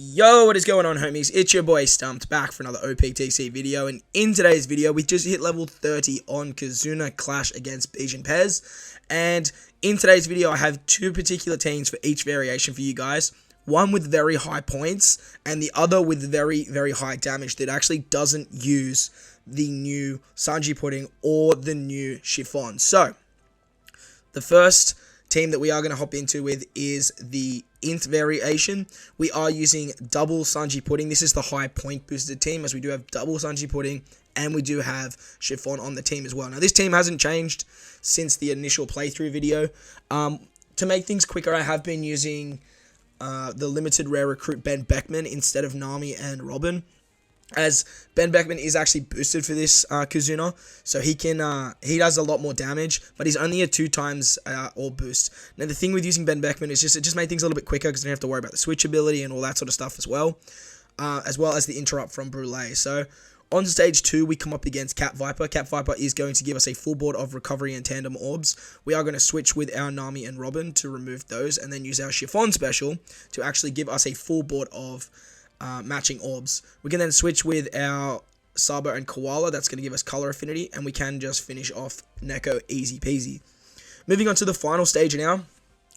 Yo, what is going on, homies? It's your boy Stumped back for another Optc video, and in today's video we just hit level 30 on Kizuna clash against BEGE PEZ. And in today's video I have two particular teams for each variation for you guys. One with very high points and the other with very high damage that actually doesn't use the new Sanji pudding or the new chiffon. So the first team that we are going to hop into with is the int variation. We are using double Sanji pudding. This is the high point boosted team, as we do have double Sanji pudding and we do have chiffon on the team as well. Now this team hasn't changed since the initial playthrough video. To make things quicker, I have been using the limited rare recruit Ben Beckman instead of Nami and Robin, as Ben Beckman is actually boosted for this Kizuna, so he does a lot more damage, but he's only a 2 times orb boost. Now the thing with using Ben Beckman is it just made things a little bit quicker because you don't have to worry about the switch ability and all that sort of stuff as well as the interrupt from Brûlé. So on stage 2, we come up against Cat Viper. Cat Viper is going to give us a full board of recovery and tandem orbs. We are going to switch with our Nami and Robin to remove those, and then use our chiffon special to actually give us a full board of matching orbs. We can then switch with our Sabo and Koala. That's going to give us color affinity, and we can just finish off Neko easy peasy. Moving on to the final stage now,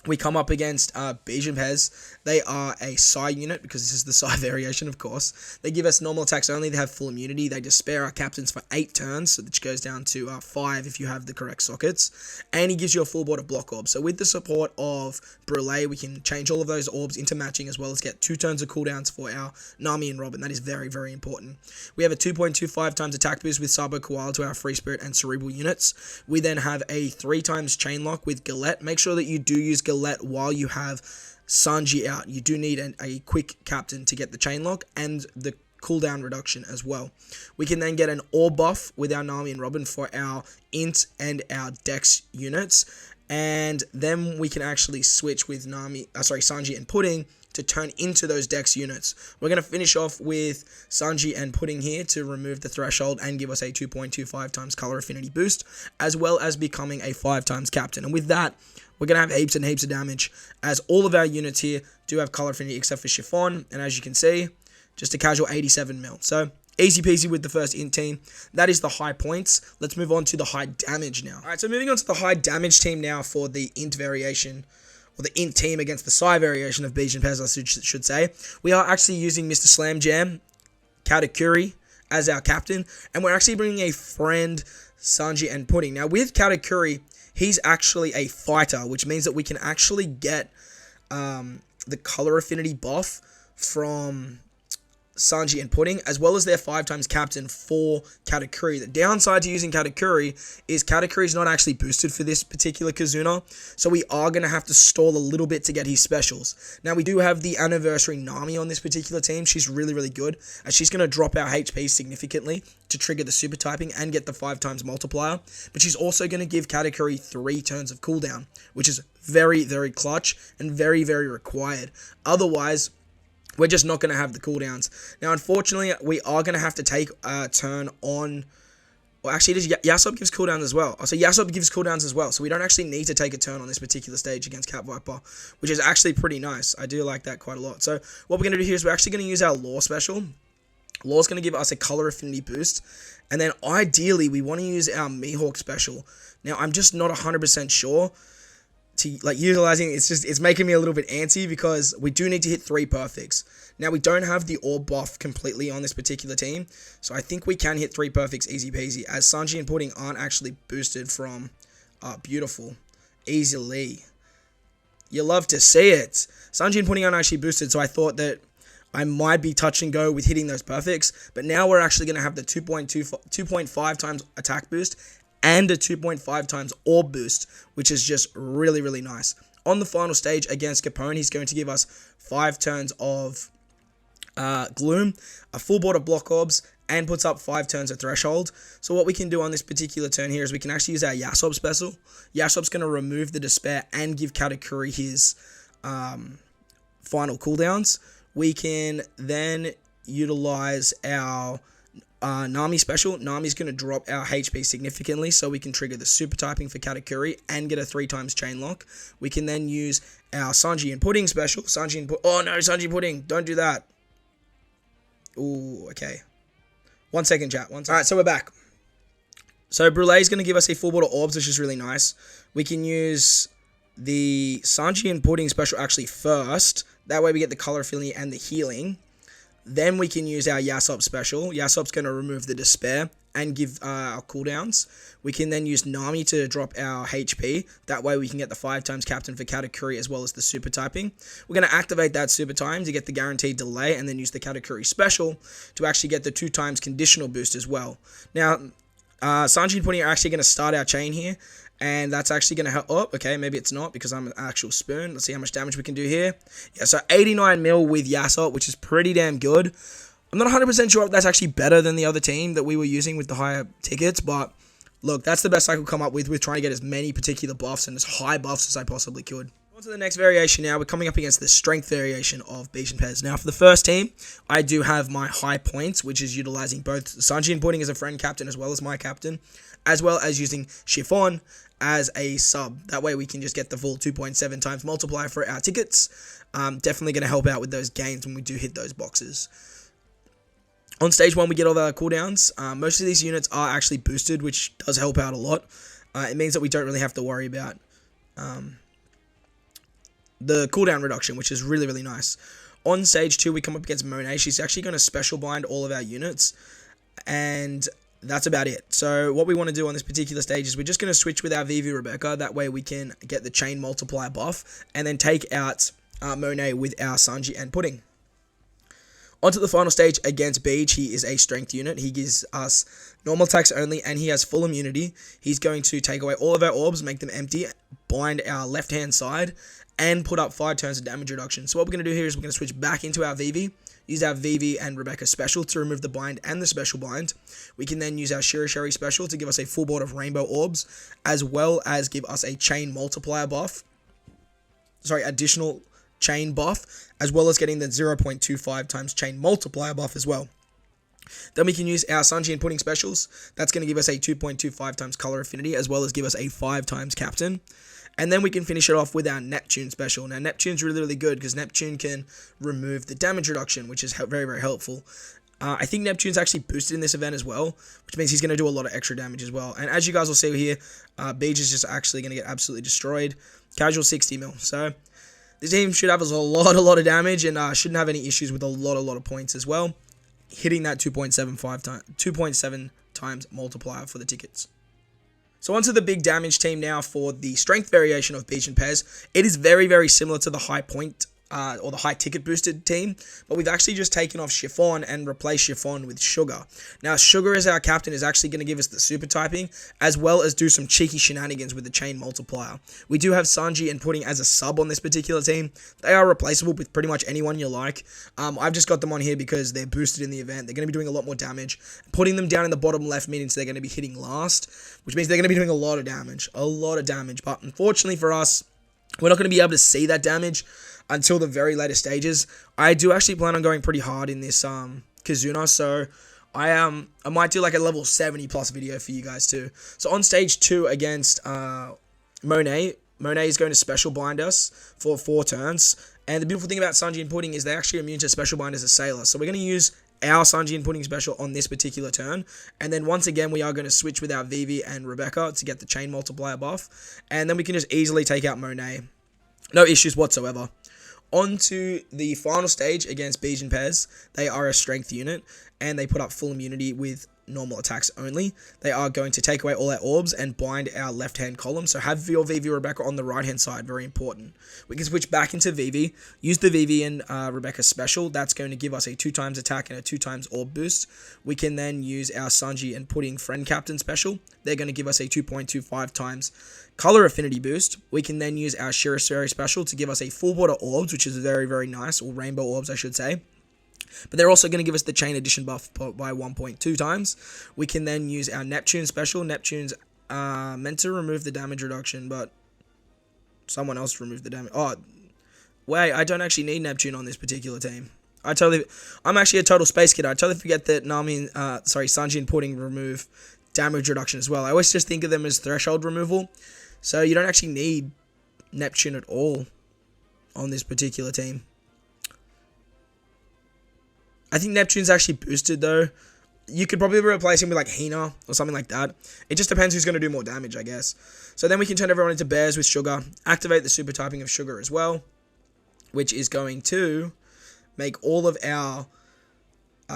we come up against BEGE PEZ. They are a Psy unit, because this is the Psy variation, of course. They give us normal attacks only. They have full immunity. They just spare our captains for 8 turns, so which goes down to 5 if you have the correct sockets. And he gives you a full board of block orbs. So with the support of Brûlé, we can change all of those orbs into matching, as well as get 2 turns of cooldowns for our Nami and Robin. That is very important. We have a 2.25 times attack boost with Sabo, Koala to our Free Spirit and Cerebral units. We then have a 3 times chain lock with Galette. Make sure that you do use Galette while you have Sanji out. You do need a quick captain to get the chain lock and the cooldown reduction as well. We can then get an orb buff with our Nami and Robin for our int and our dex units, and then we can actually switch with Sanji and Pudding to turn into those dex units. We're going to finish off with Sanji and Pudding here to remove the threshold and give us a 2.25 times color affinity boost, as well as becoming a 5 times captain. And with that, we're going to have heaps and heaps of damage, as all of our units here do have color affinity except for chiffon, and as you can see, just a casual 87 mil. So easy peasy with the first int team. That is the high points. Let's move on to the high damage now. Alright, so moving on to the high damage team now for the int variation, or the int team against the Psy variation of BEGE PEZ, I should say. We are actually using Mr. Slam Jam, Katakuri, as our captain, and we're actually bringing a friend, Sanji and Pudding. Now with Katakuri, he's actually a fighter, which means that we can actually get the color affinity buff from Sanji and Pudding, as well as their 5 times captain for Katakuri. The downside to using Katakuri is Katakuri is not actually boosted for this particular Kizuna, so we are going to have to stall a little bit to get his specials. Now we do have the anniversary Nami on this particular team. She's really good, as she's going to drop our HP significantly to trigger the super typing and get the 5 times multiplier, but she's also going to give Katakuri 3 turns of cooldown, which is very clutch and very required. Otherwise, we're just not going to have the cooldowns. Now, unfortunately, we are going to have to take a turn on... Well, actually, Yasop gives cooldowns as well. So Yasop gives cooldowns as well. So we don't actually need to take a turn on this particular stage against Cat Viper, which is actually pretty nice. I do like that quite a lot. So what we're going to do here is we're actually going to use our Law special. Law's going to give us a color affinity boost. And then ideally, we want to use our Mihawk special. Now, I'm just not 100% sure to utilizing it's making me a little bit antsy, because we do need to hit 3 perfects. Now we don't have the orb buff completely on this particular team, so I think we can hit 3 perfects easy peasy, as Sanji and Pudding aren't actually boosted from beautiful easily. You love to see it. Sanji and Pudding aren't actually boosted, so I thought that I might be touch and go with hitting those perfects, but now we're actually going to have the 2.5 times attack boost and a 2.5 times orb boost, which is just really nice. On the final stage against Capone, he's going to give us 5 turns of Gloom, a full board of block orbs, and puts up 5 turns of threshold. So what we can do on this particular turn here is we can actually use our Yasop special. Yasop's going to remove the despair and give Katakuri his final cooldowns. We can then utilize our Nami special. Nami's going to drop our HP significantly, so we can trigger the super typing for Katakuri and get a 3 times chain lock. We can then use our Sanji and Pudding special. Oh no, Sanji Pudding, don't do that. Ooh, okay. 1 second, chat. 1 second. Alright, so we're back. So Brûlé is going to give us a full board of orbs, which is really nice. We can use the Sanji and Pudding special actually first. That way we get the color affinity and the healing. Then we can use our Yasop special. Yasop's going to remove the despair and give our cooldowns. We can then use Nami to drop our HP. That way we can get the 5 times captain for Katakuri as well as the super typing. We're going to activate that super time to get the guaranteed delay and then use the Katakuri special to actually get the 2 times conditional boost as well. Now, Sanji and Pudding are actually going to start our chain here. And that's actually going to help. Oh, okay, maybe it's not because I'm an actual spoon. Let's see how much damage we can do here. Yeah, so 89 mil with Yasop, which is pretty damn good. I'm not 100% sure if that's actually better than the other team that we were using with the higher tickets. But look, that's the best I could come up with trying to get as many particular buffs and as high buffs as I possibly could. On to the next variation now. We're coming up against the strength variation of BEGE PEZ. Now, for the first team, I do have my high points, which is utilizing both Sanji and Pudding as a friend captain as well as my captain, as well as using Chiffon as a sub. That way we can just get the full 2.7 times multiplier for our tickets. Definitely going to help out with those gains when we do hit those boxes. On stage 1, we get all the cooldowns. Most of these units are actually boosted, which does help out a lot. It means that we don't really have to worry about the cooldown reduction, which is really, really nice. On stage 2, we come up against Monet. She's actually going to special bind all of our units. And that's about it. So what we want to do on this particular stage is we're just going to switch with our Vivi Rebecca. That way we can get the chain multiplier buff and then take out Monet with our Sanji and Pudding. Onto the final stage against BEGE. He is a strength unit. He gives us normal attacks only and he has full immunity. He's going to take away all of our orbs, make them empty, bind our left hand side and put up 5 turns of damage reduction. So what we're going to do here is we're going to switch back into our Vivi. Use our Vivi and Rebecca special to remove the bind and the special bind. We can then use our Shirishari special to give us a full board of rainbow orbs, as well as give us a chain multiplier buff. Sorry, additional chain buff, as well as getting the 0.25 times chain multiplier buff as well. Then we can use our Sanji and Pudding specials. That's going to give us a 2.25 times color affinity, as well as give us a 5 times captain. And then we can finish it off with our Neptune special. Now, Neptune's really, really good because Neptune can remove the damage reduction, which is very, very helpful. I think Neptune's actually boosted in this event as well, which means he's going to do a lot of extra damage as well. And as you guys will see here, BEGE is just actually going to get absolutely destroyed. Casual 60 mil. So this team should have a lot of damage and shouldn't have any issues with a lot of points as well. Hitting that 2.7 times multiplier for the tickets. So onto the big damage team now for the strength variation of BEGE PEZ. It is very, very similar to the high point or the high ticket boosted team, but we've actually just taken off Chiffon and replaced Chiffon with Sugar. Now, Sugar as our captain is actually going to give us the super typing, as well as do some cheeky shenanigans with the chain multiplier. We do have Sanji and Pudding as a sub on this particular team. They are replaceable with pretty much anyone you like. I've just got them on here because they're boosted in the event. They're going to be doing a lot more damage. Putting them down in the bottom left means they're going to be hitting last, which means they're going to be doing a lot of damage. But unfortunately for us, we're not going to be able to see that damage until the very later stages. I do actually plan on going pretty hard in this Kizuna, so I might do like a level 70 plus video for you guys too. So on stage 2 against Monet is going to special bind us for 4 turns. And the beautiful thing about Sanji and Pudding is they're actually immune to special bind as a sailor. So we're going to use our Sanji and Pudding special on this particular turn. And then once again, we are going to switch with our Vivi and Rebecca to get the chain multiplier buff. And then we can just easily take out Monet. No issues whatsoever. On to the final stage against BEGE PEZ. They are a strength unit, and they put up full immunity with normal attacks only. They are going to take away all our orbs and bind our left-hand column. So have your Vivi Rebecca on the right-hand side, very important. We can switch back into Vivi, use the Vivi and Rebecca special. That's going to give us a 2 times attack and a 2 times orb boost. We can then use our Sanji and Pudding friend captain special. They're going to give us a 2.25 times color affinity boost. We can then use our Shirishari special to give us a full board of orbs, which is very, very nice, or rainbow orbs, I should say. But they're also going to give us the chain addition buff by 1.2 times. We can then use our Neptune special. Neptune's meant to remove the damage reduction, but someone else removed the damage. Oh, wait, I don't actually need Neptune on this particular team. I'm actually a total space kid. I totally forget that Sanji and Pudding remove damage reduction as well. I always just think of them as threshold removal. So you don't actually need Neptune at all on this particular team. I think Neptune's actually boosted though. You could probably replace him with like Hina or something like that. It just depends who's going to do more damage, I guess. So then we can turn everyone into bears with Sugar. Activate the super typing of Sugar as well, which is going to make all of our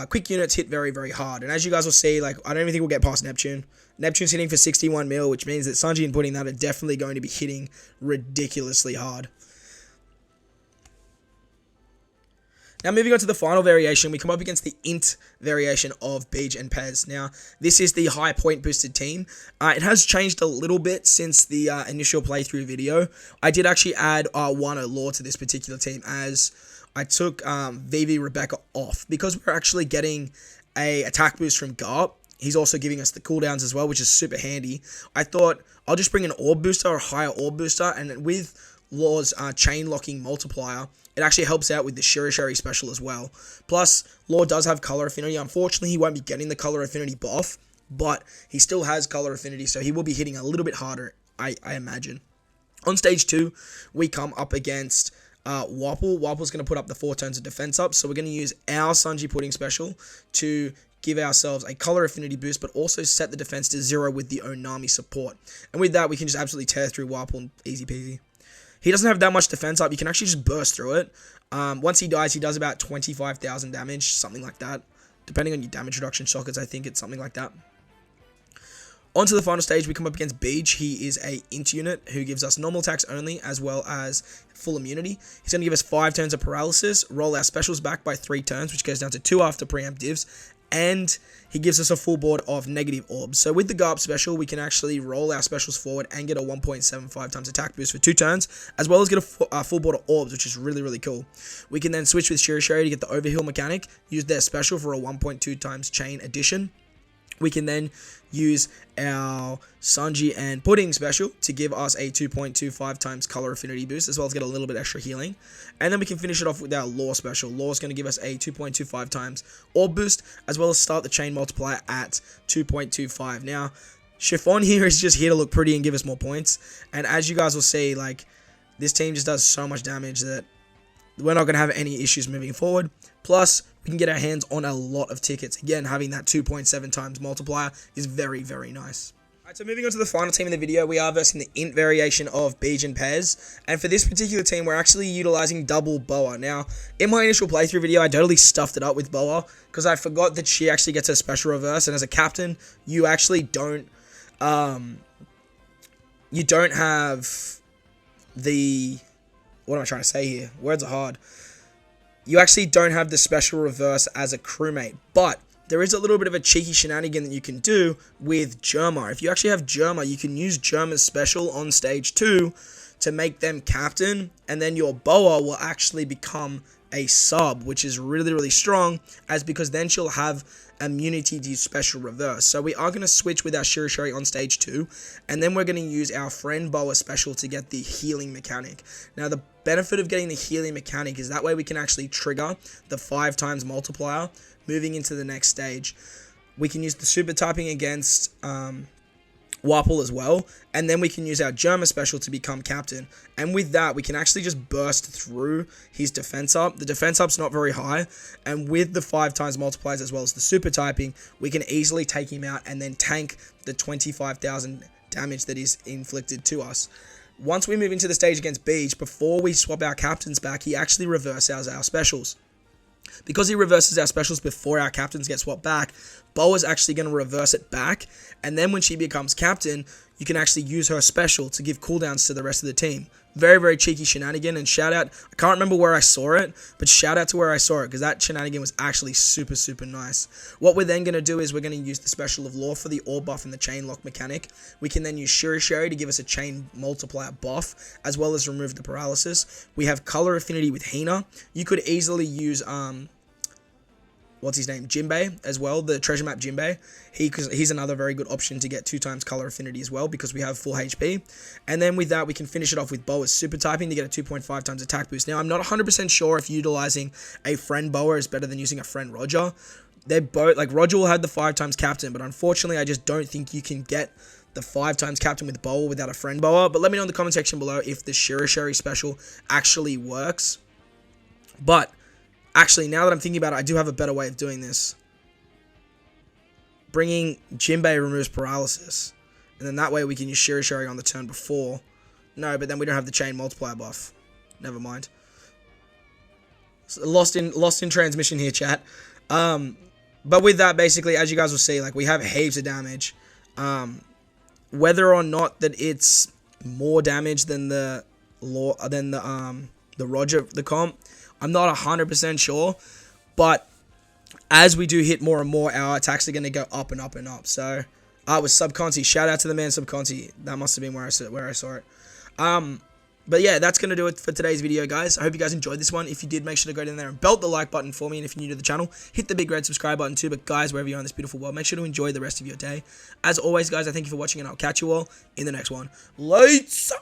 quick units hit very, very hard. And as you guys will see, like, I don't even think we'll get past Neptune. Neptune's hitting for 61 mil, which means that Sanji and Pudding that are definitely going to be hitting ridiculously hard. Now, moving on to the final variation, we come up against the int variation of BEGE and PEZ. Now, this is the high point boosted team. It has changed a little bit since the initial playthrough video. I did actually add Wano lore to this particular team as I took Vivi Rebecca off because we're actually getting a attack boost from Garp. He's also giving us the cooldowns as well, which is super handy. I thought I'll just bring an orb booster or a higher orb booster, and with Law's chain locking multiplier, it actually helps out with the Shiri special as well. Plus, Law does have color affinity. Unfortunately, he won't be getting the color affinity buff, but he still has color affinity, so he will be hitting a little bit harder, I imagine. On stage 2, we come up against Wapple. Wapple's going to put up the 4 turns of defense up, so we're going to use our Sanji Pudding special to give ourselves a color affinity boost, but also set the defense to 0 with the Onami support. And with that, we can just absolutely tear through Wapple, easy peasy. He doesn't have that much defense up. You can actually just burst through it. Once he dies, he does about 25,000 damage, something like that. Depending on your damage reduction sockets, I think it's something like that. On to the final stage, we come up against BEGE. He is a int unit who gives us normal attacks only, as well as full immunity. He's going to give us 5 turns of paralysis, roll our specials back by 3 turns, which goes down to 2 after preempt divs, and he gives us a full board of negative orbs. So with the Garp special, we can actually roll our specials forward and get a 1.75 times attack boost for 2 turns, as well as get a full board of orbs, which is really, really cool. We can then switch with Shiri to get the overheal mechanic, use their special for a 1.2 times chain addition. We can then use our Sanji and Pudding special to give us a 2.25 times color affinity boost, as well as get a little bit extra healing. And then we can finish it off with our Lore special. Lore is going to give us a 2.25 times orb boost, as well as start the chain multiplier at 2.25. Now, Chiffon here is just here to look pretty and give us more points. And as you guys will see, like, this team just does so much damage that we're not going to have any issues moving forward. Plus, we can get our hands on a lot of tickets. Again, having that 2.7 times multiplier is very, very nice. Alright, so moving on to the final team in the video, we are versing the int variation of BEGE and PEZ. And for this particular team, we're actually utilizing double Boa. Now, in my initial playthrough video, I totally stuffed it up with Boa because I forgot that she actually gets a special reverse. And as a captain, you actually don't have the... What am I trying to say here? Words are hard. You actually don't have the special reverse as a crewmate, but there is a little bit of a cheeky shenanigan that you can do with Germa. If you actually have Germa, you can use Germa's special on stage 2 to make them captain, and then your Boa will actually become a sub, which is really, really strong, as because then she'll have immunity to special reverse. So we are going to switch with our Shiri on stage 2, and then we're going to use our friend Boa special to get the healing mechanic. Now, the benefit of getting the healing mechanic is that way we can actually trigger the 5 times multiplier moving into the next stage. We can use the super typing against Wapple as well, and then we can use our Germa special to become captain. And with that, we can actually just burst through his defense up. The defense up's not very high, and with the 5 times multipliers as well as the super typing, we can easily take him out and then tank the 25,000 damage that is inflicted to us. Once we move into the stage against BEGE, before we swap our captains back, he actually reverses our specials. Because he reverses our specials before our captains get swapped back, Boa's actually going to reverse it back, and then when she becomes captain, you can actually use her special to give cooldowns to the rest of the team. Very, very cheeky shenanigan, and shout out, I can't remember where I saw it, but shout out to where I saw it, because that shenanigan was actually super, super nice. What we're then going to do is we're going to use the special of Lore for the orb buff and the chain lock mechanic. We can then use Shiri to give us a chain multiplier buff, as well as remove the paralysis. We have color affinity with Hina. You could easily use, what's his name, Jinbei as well, the treasure map Jinbei. He's another very good option to get 2 times color affinity as well, because we have full HP. And then with that, we can finish it off with Boa's super typing to get a 2.5 times attack boost. Now, I'm not 100% sure if utilizing a friend Boa is better than using a friend Roger. They're both, like, Roger will have the 5 times captain, but unfortunately, I just don't think you can get the 5 times captain with Boa without a friend Boa. But let me know in the comment section below if the Shiri special actually works. But Actually, now that I'm thinking about it, I do have a better way of doing this. Bringing Jinbei removes paralysis. And then that way we can use Shiri on the turn before. No, but then we don't have the chain multiplier buff. Never mind. So lost in transmission here, chat. But with that, basically, as you guys will see, like, we have heaps of damage. Whether or not that it's more damage than the Roger, the comp, I'm not 100% sure. But as we do hit more and more, our attacks are going to go up and up and up. So, it was Subconti. Shout out to the man Subconti. That must have been where I saw it. But yeah, that's going to do it for today's video, guys. I hope you guys enjoyed this one. If you did, make sure to go down there and belt the like button for me. And if you're new to the channel, hit the big red subscribe button too. But guys, wherever you are in this beautiful world, make sure to enjoy the rest of your day. As always, guys, I thank you for watching, and I'll catch you all in the next one. Later!